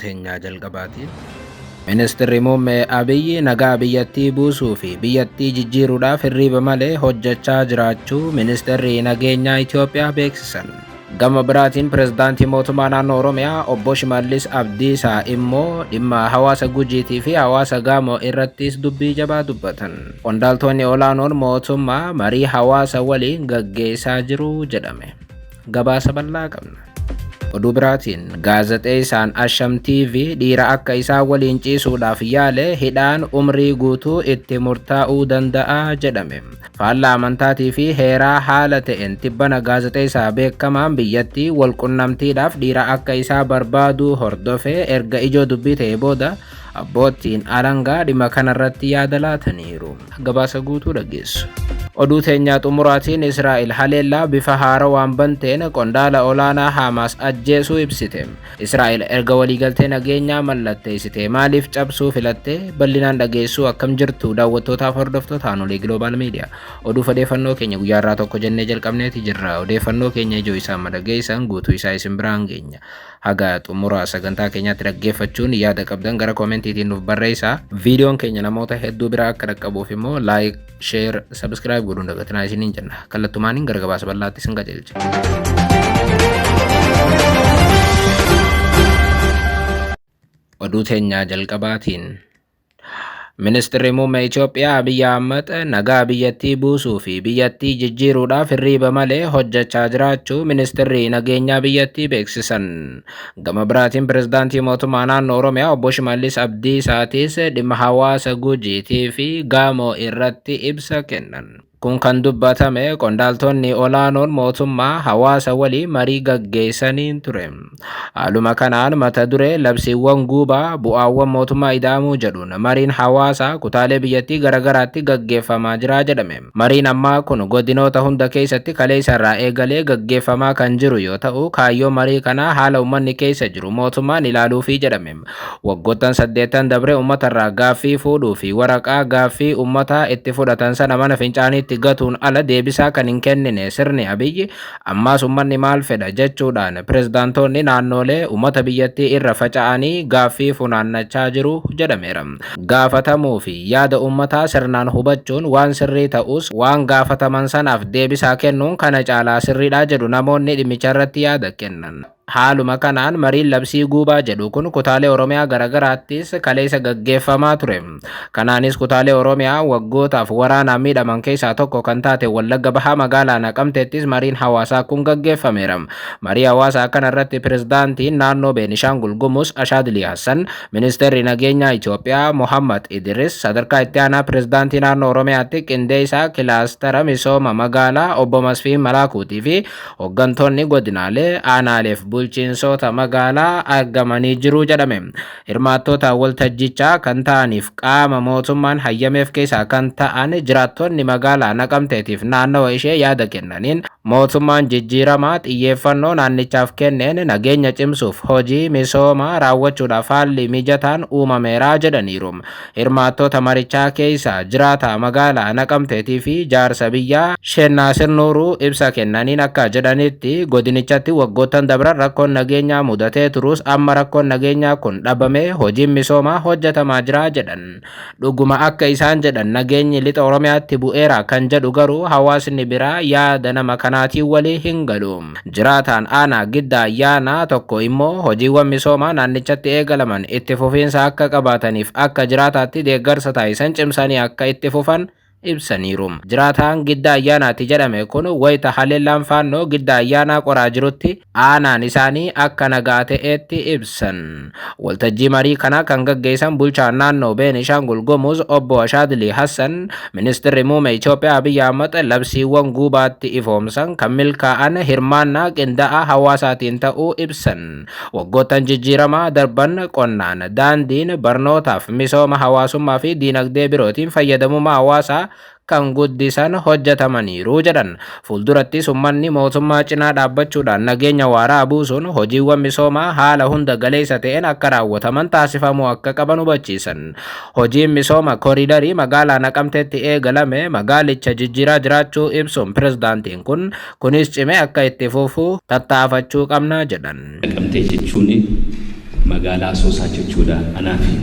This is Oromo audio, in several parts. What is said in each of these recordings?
Oduuteenya jalqabaatiin Ministeerri muummee Abiyyi nagaa biyyattii buusuu fi biyyattii jijjiiruudhaaf hirriba malee hojjechaa jiraachuu ministeerri nageenyaa Itoophiyaa beeksisan. Gama biraatiin pireዝdaantii mootummaa naannoo Oromiyaa obbo Shimallis Abdiisaa immoo dhimma hawaasa Gujiitii fi hawaasa Gaamoo irrattis dubbii jabaa dubbatan. Qondaaltonni olaanoon mootummaa marii hawaasa waliin gaggeessaa jiru jedhame. Gabaasa bal'aa qabna. Oduu biraatiin gaazexeessaan Asham TV dhiira akka isaa waliin ciisuudhaaf yaale hidhaan umrii guutuu itti murtaa'uu danda'a jedhame. Faallaa amantaatii fi heeraa haala ta'een tibbana gaazexeessaa beekamaan biyyattii walqunnamtiidhaaf dhiira akka isaa barbaadu hordofee erga ijoo dubbii ta'e booda abboottiin alangaa dhimma kanarratti yaada laataniiru. Gabaasa guutuu dhageessu. Oduu teenyaa xumuraatiin Israa'el haleellaa bifa haarawaan banteen qondaala olaanaa Hamaas ajjeesuu ibsite. Israa'el erga waliigaltee nageenyaa mallatteessite maaliif cabsuu filatte? Bal'inaan dhageessuu akkam jirtu daawwattootaaf hordoftoota aanolee Global Media. Oduu odeeffannoo keenya guyyaarraa tokko jennee jalqabneeti jirra. Odeeffannoo keenya ijoo isaa madaggeessan guutuu isaa isin biraan geenya. Haga xumuraa sagantaa keenyaatti dhaggeeffachuun yaada qabdan gara koomentiitiin nuuf barreessaa. Viidiyoon keenya namoota hedduu biraa akka dhaqqabuuf immoo laayik, sheer, sabskiraayib godhuun dagatinaa isiniin jenna. Kallattumaaniin gara gabaasa bal'aatti isin qajeelcha. Oduu teenyaa jalqabaatiin Ministeerri muummee Itoophiyaa Abiyyi Ahmed nagaa biyyattii buusuu fi biyyattii jijjiiruudhaaf hirriba malee hojjechaa jiraachuu ministeerri nageenyaa biyyattii beeksisan. Gama biraatiin pireዝdaantii mootummaa naannoo Oromiyaa obbo Shimallis Abdiisaatis dhimma hawaasa Gujiitii fi Gaamoo irratti ibsa kennan. Kun kan dubbatame qondaaltonni olaanoon mootummaa hawaasa walii marii gaggeessaniin ture. Haaluma kanaan mata duree labsiiwwan guubaa bu'aawwan mootummaa ida'amuu jedhuun mariin hawaasaa kutaalee biyyattii garagaraatti gaggeeffamaa jira jedhame. Mariin ammaa kun godinoota hunda keessatti kaleessarraa eegalee gaggeeffamaa kan jiru yoo ta'u kaayyoo marii kanaa haala uummanni keessa jiru mootummaan ilaaluufi jedhame. Waggoottan 8 dabre uummatarraa gaaffii fuudhuu fi waraqaa gaaffii uummataa itti fudhatan sana mana fincaaniitti gatuun ala deebisaa kan hin kennine sirni Abiyyi ammaas uummanni maal fedha jechuudhaan pireዝdaantoonni naannolee uummata biyyattii irra faca'anii gaaffii funaannachaa jiru jedhameera. Gaafatamuu fi yaada uummataa sirnaan hubachuun waan sirrii ta'us waan gaafataman sanaaf deebisaa kennuun kana caalaa sirriidha jedhu namoonni dhimmicha irratti yaada kennan. Haaluma kanaan mariin labsii guubaa jedhu kun kutaalee Oromiyaa garagaraattis kaleessa gaggeeffamaa ture. Kanaanis kutaalee Oromiyaa waggootaaf waraanaan miidhaman keessaa tokko kan taate Wallagga Bahaa magaalaa Naqamteettis mariin hawaasaa kun gaggeeffameera. Marii hawaasaa kana irratti pireዝdaantiin naannoo Beenishaangul Gumuz Ashaadli Hassan, ministeerri nageenyaa Itoophiyaa Mohammad Idris, sadarkaa itti aanaa pireዝdaantii naannoo Oromiyaatti qindeessaa kilaastara misooma magaalaa obbo Masfiin Malaakuutii fi hooggantoonni godinaalee aanaaleef bulchiinsota magaalaa argamanii jiru jedhame. Hirmaattota waltajjichaa kan ta'aniif qaama mootummaan hayyameef keessaa kan ta'an jiraattonni magaalaa Naqamteetiif naannawa ishee yaada kennaniin mootummaan jijjiiramaa xiyyeeffannoo naannichaaf kenneen nageenya cimsuuf hojii misoomaa raawwachuudhaaf haalli mijataan uumameera jedhaniiru. Hirmaattota marichaa keessaa jiraataa magaalaa Naqamteetii fi jaarsa biyyaa Shenaasir Nuuruu ibsa kennaniin akka jedhanitti godinichatti waggoottan dabran rakkoon nageenyaa mudatee turus amma rakkoon nageenyaa kun dhabamee hojiin misoomaa hojjetamaa jira jedhan. Dhuguma akka isaan jedhan nageenyi lixa Oromiyaatti bu'eera kan jedhu garuu hawaasni biraa yaada nama kanaatiin walii hin galu. Jiraataan aanaa Giddaa Ayyaanaa tokko immoo hojiiwwan misoomaa naannichatti eegalaman itti fufiinsa akka qabaataniif akka jiraataatti deeggarsa taasisan cimsanii akka itti fufan ibsaniiru. Jiraataan Giddaa Ayyaanaati jedhame kun wayita haleellaan faannoo Giddaa Ayyaanaa qoraa jirutti aanaan isaanii akka nagaa ta'etti ibsan. Waltajjii marii kana kan gaggeessan bulchaan naannoo Beenishaangul Gumuz obbo Ashaadli Hassan, ministeerri muummee Itoophiyaa Abiyyi Ahmed labsiiwwan guubaatti ifoomsan kan milkaa'an hirmaannaa qindaa'aa hawaasaatiin ta'uu ibsan. Waggoottan jijjiiramaa darban qonnaan, daandiin, barnootaaf, misooma hawaasummaa fi diinagdee birootiin fayyadamummaa hawaasaa kan guddisan hojjetamaniiru jedhan. Fuuldurattis uummanni mootummaa cinaa dhaabbachuudhaan nageenya waaraa buusuun hojiiwwan misoomaa haala hunda galeessa ta'een akka raawwataman taasifamuu akka qaban hubachiisan. Hojiin misooma koriidarii magaalaa Naqamteetti eegalame magaalicha jijjiiraa jiraachuu ibsuun pireዝdaantiin kunis cimee akka itti fufu tattaafachuu qabna jedhan. Naqamtee jechuun magaalaa Asoosaa jechuudha anaafi.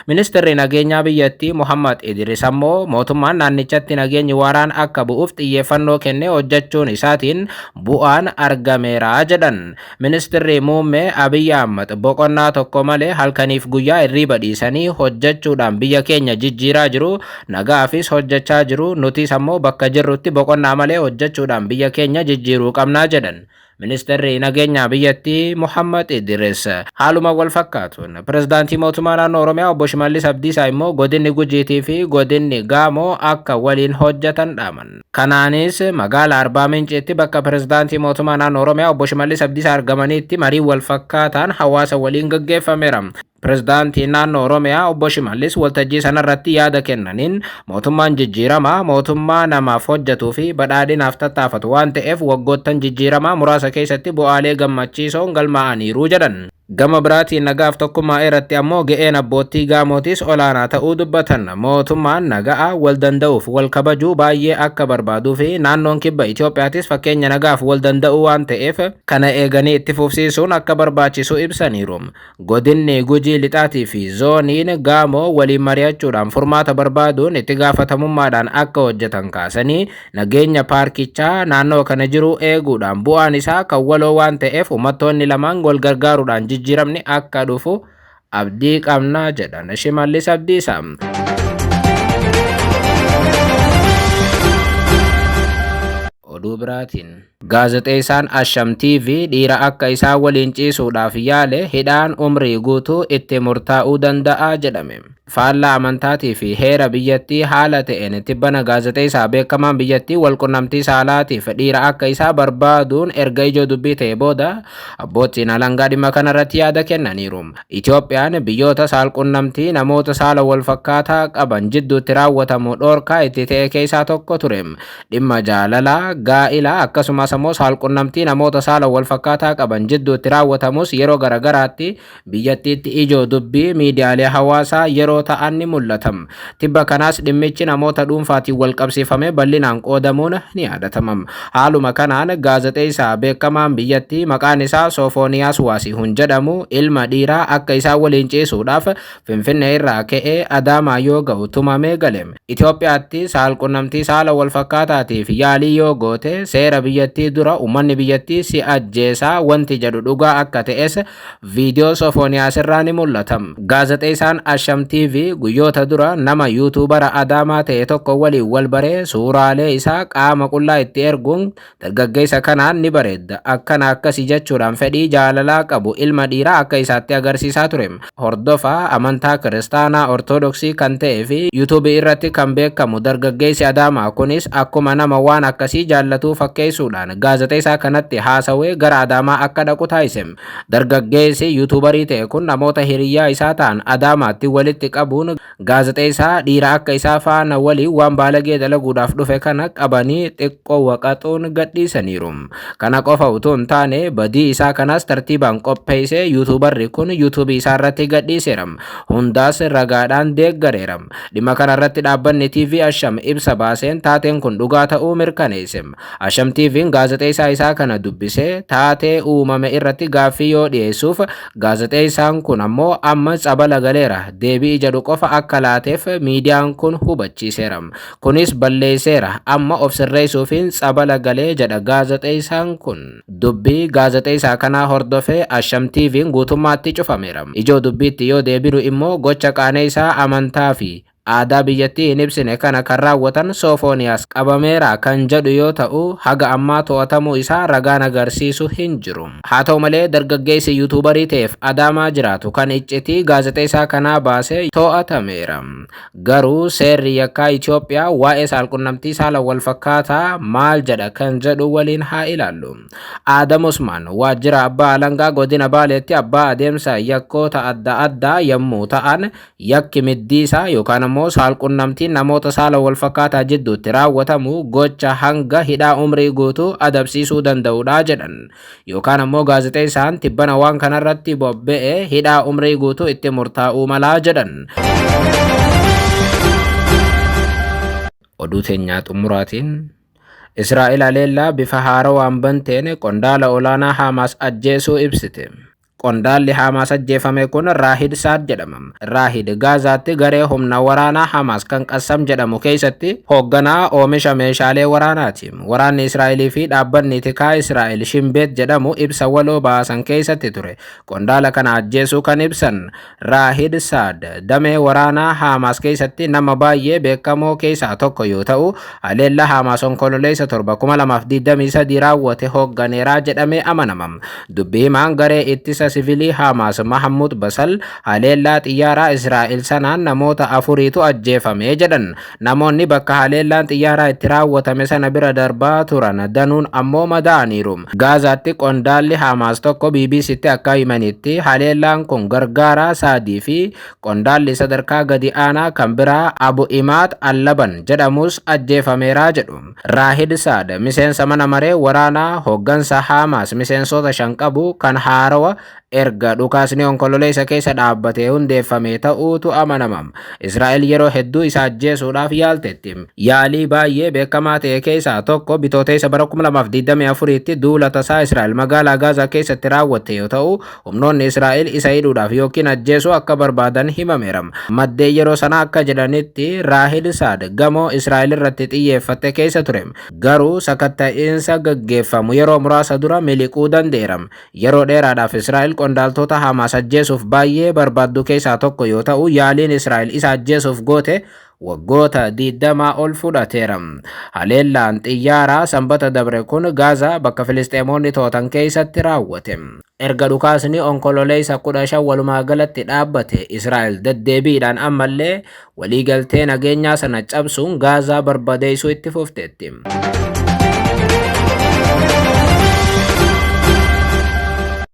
Ministeerri nageenyaa biyyattii Muhammad Idris ammoo mootummaan naannichatti nageenyi waaraan akka bu'uuf xiyyeeffannoo kennee hojjechuun isaatiin bu'aan argameera jedhan. Ministeerri muummee Abiy Ahmed boqonnaa tokko malee halkaniif guyyaa hirriba dhiisanii hojjechuudhaan biyya keenya jijjiiraa jiru, nagaafis hojjechaa jiru, nutis ammoo bakka jirrutti boqonnaa malee hojjechuudhaan biyya keenya jijjiiruu qabnaa jedhan. Ministeerri nageenyaa biyyattii Muhammad Idris haaluma wal fakkaatuun pirezidaantii mootummaa naannoo Oromiyaa obbo Shimallis Abdiisaa immoo godinni Gujiitii fi godinni Gaamoo akka waliin hojjetan dhaaman. Kanaanis magaalaa Arbaa Minciitti bakka pirezidaantii mootummaa naannoo Oromiyaa obbo Shimallis Abdiisaa argamanitti marii wal fakkaataan hawaasa waliin gaggeeffameera. Pirezidaantiin naannoo Oromiyaa obbo Shimallis waltajjii sanarratti yaada kennaniin mootummaan jijjiiramaa mootummaa namaaf hojjetuu fi badhaadhinaaf tattaafatu waan ta'eef waggoottan jijjiiramaa muraasa keessatti bu'aalee gammachiisoon galmaa'aniiru jedhan. Gama biraatiin nagaaf tokkummaa irratti ammoo ga'een abbootii Gaamootis olaanaa ta'uu dubbatan. Mootummaan nagaa wal danda'uuf wal kabajuu baay'ee akka barbaaduu fi naannoon kibba Itoophiyaatis fakkeenya nagaaf wal danda'uu waan ta'eef kana eeganii itti fufsiisuun akka barbaachisu ibsaniiru. Godinni Gujii lixaatii fi zooniin Gaamoo waliin mari'achuudhaan furmaata barbaaduun itti gaafatamummaadhaan akka hojjetan kaasanii nageenya paarkichaa naannoo kana jiru eeguudhaan bu'aan isaa kan waloo waan ta'eef uummattoonni lamaan wal gargaaruudhaan jijjiiramni akka dhufu abdii qabnaa jedhan Shimallis Abdiisaa. Oduu biraatiin gaazexeessaan Asham TV dhiira akka isaa waliin ciisuudhaaf yaale hidhaan umrii guutuu itti murtaa'uu danda'a jedhame. Faallaa amantaatii fi heera biyyattii haala ta'een tibbana gaazexeessaa beekamaan biyyattii walqunnamtii saalaatiif dhiira akka isaa barbaaduun erga ijoo dubbii ta'e booda abbootiin alangaa dhimma kanarratti yaada kennaniiru. Itoophiyaan biyyoota saalqunnamtii namoota saala wal fakkaataa qaban jidduutti raawwatamu dhoorkaa itti ta'e keessaa tokko ture. Dhimma jaalalaa, gaa'ilaa akkasumas ammoo saalqunnamtii namoota saala wal fakkaataa qaban jidduutti raawwatamus yeroo garagaraatti biyyattiitti ijoo dubbii miidiyaalee hawaasaa yeroo ta'an ni mul'atam. Tibba kanaas dhimmichi namoota dhuunfaatiin wal qabsiifamee bal'inaan qoodamuun ni yaadatama. Haaluma kanaan gaazexeessaa beekamaan biyyattii maqaan isaa Soofooniyaas Waasihuun jedhamu ilma dhiiraa akka isaa waliin ciisuudhaaf Finfinnee irraa ka'ee Adaamaa yoo ga'u tumamee gale. Itoophiyaatti saalqunnamtii saala wal fakkaataatiif yaalii yoo goote seera biyyattii dura uummanni biyyattii si ajjeesaa wanti jedhu dhugaa akka ta'es viidiyoo Soofooniyaas irraa ni mul'atam. Gaazexeessaan Asham TV guyyoota dura nama yuutuubara Adaamaa ta'e tokko waliin wal baree suuraalee isaa qaama qullaa itti erguun dargaggeessa kanaan ni bareedda akkana akkasii jechuudhaan fedhii jaalalaa qabu ilma dhiiraa akka isaatti agarsiisaa ture. Hordofaa amantaa kiristaanaa ortodoksii kan ta'ee fi yuutuubii irratti kan beekamu dargaggeessi Adaamaa kunis akkuma nama waan akkasii jaallatuu fakkeessuudhaan gaazexeessaa kanatti haasawee gara Adaamaa akka dhaqu taasise. Dargaggeessi yuutuubarii ta'e kun namoota hiriyaa isaa ta'an Adaamaatti walitti qabuun gaazexeessaa dhiira akka isaa faana waliin waan baalagee dalaguudhaaf dhufe kana qabanii xiqqoo waqaxuun gadhiisaniiru. Kana qofa utuu hin taane badii isaa kanas tartiibaan qopheessee yuutuubarri kun yuutuubii isaa irratti gadhiiseera. Hundaas ragaadhaan deeggareera. Dhimma kana irratti dhaabbanni TV Asham ibsa baaseen taateen kun dhugaa ta'uu mirkaneesse. Asham TV'n gaazexeessaa isaa kana dubbisee taatee uumame irratti gaaffii yoo dhiyeessuuf gaazexeessaan kun ammoo amma cabala galeera deebii jedhu qofa akka laateef miidiyaan kun hubachiiseera. Kunis balleesseera amma of sirreessuufiin cabala galee jedha gaazexeessaan kun. Dubbii gaazexeessaa kanaa hordofee Asham TV'n guutummaatti cufameera. Ijoo dubbiitti yoo deebiru immoo gocha qaaneessaa amantaa fi aadaa biyyattii hin ibsine kana kan raawwatan Soofooniyaas qabameera kan jedhu yoo ta'u haga ammaa to'atamuu isaa ragaan agarsiisu hin jiru. Haa ta'u malee dargaggeessi yuutuubarii ta'eef Adaamaa jiraatu kan iccitii gaazexeessaa kanaa baasee to'atameera. Garuu seerri yakkaa Itoophiyaa waa'ee saalqunnamtii saala wal fakkaataa maal jedha kan jedhu waliin haa ilaallu. Aadam Usmaan waajjira abbaa alangaa godina Baaleetti abbaa adeemsa yakkoota adda addaa yommuu ta'an yakki middiisaa yookaan saalqunnamtiin namoota saala wal fakkaataa jidduutti raawwatamu gocha hanga hidhaa umrii guutuu adabsiisuu danda'udha jedhan. Yookaan ammoo gaazexeessaan tibbana waan kanarratti bobba'ee hidhaa umrii guutuu itti murtaa'uu malaa jedhan. Oduu teenyaa xumuraatiin Israa'el aleellaa bifa haarawaan banteen qondaala olaanaa Hamaas ajjeesuu ibsite. qondaalli Hamaas ajjeefame kun Raahid Saad jedhama. Raahid Gaazaatti garee humna waraanaa Hamaas kan Qassam jedhamu keessatti hoogganaa oomisha meeshaalee waraanaati. Waraanni Israa'elii fi dhaabbanni tikaa Israa'el Shimbeet jedhamu ibsa waloo baasan keessatti ture. Qondaala kana ajjeesuu kan ibsan Raahid Saad damee waraanaa Hamaas keessatti nama baay'ee beekamoo keessaa tokko yoo ta'u, haleellaa Hamaas onkololeessa 2023 raawwate hoogganeeraa jedhamee amanama. Dubbii himaan garee ittisa siviilii Hamaas Mahamud Basal haleellaa xiyyaaraa Israa'el sanaan namoota 4tu ajjeefame jedhan. Namoonni bakka haleellaan xiyyaaraa itti raawwatame sana bira darbaa turan danuun ammoo madaa'aniiru. Gaazaatti qondaalli Hamaas tokko BBCtti akka himanitti haleellaan kun gargaaraa Saadii fi qondaalli sadarkaa gadi aanaa kan biraa Abu Imaad Allaban jedhamus ajjeefameeraa jedhu. Raahid Saad miseensa mana maree waraanaa hooggansa Hamaas miseensota 5 qabu kan haarawa erga dhukaasni onkololeessa keessa dhaabbatee hundeeffame ta'uutu amanama. Israa'el yeroo hedduu isa ajjeesuudhaaf yaaltetti. Yaalii baay'ee beekamaa ta'e keessaa tokko bitooteessa bara 2024tti duula tasaa Israa'el magaalaa Gaazaa keessatti raawwatte yoo ta'u, humnoonni Israa'el isa hidhuudhaaf yookiin ajjeesuu akka barbaadan himameera. Maddeen yeroo sana akka jedhanitti Raahid Saad gamoo Israa'el irratti xiyyeeffate keessa ture. Garuu sakatta'iinsa gaggeeffamu yeroo muraasa dura miliquu danda'eera. Yeroo dheeraadhaaf Israa'el qondaaltota Hamaas ajjeesuuf baay'ee barbaaddu keessaa tokko yoo ta'u, yaaliin Israa'el isa ajjeesuuf goote waggoota 20 ol fudhateera. Haleellaan xiyyaaraa sanbata dabre kun Gaazaa bakka Filisxeemonni to'atan keessatti raawwate. Erga dhukaasni onkololeessa 15 walumaa galatti dhaabbate, Israa'el deddeebiidhaan ammallee waliigaltee nageenyaa sana cabsuun Gaazaa barbadeessuu itti fufteetti.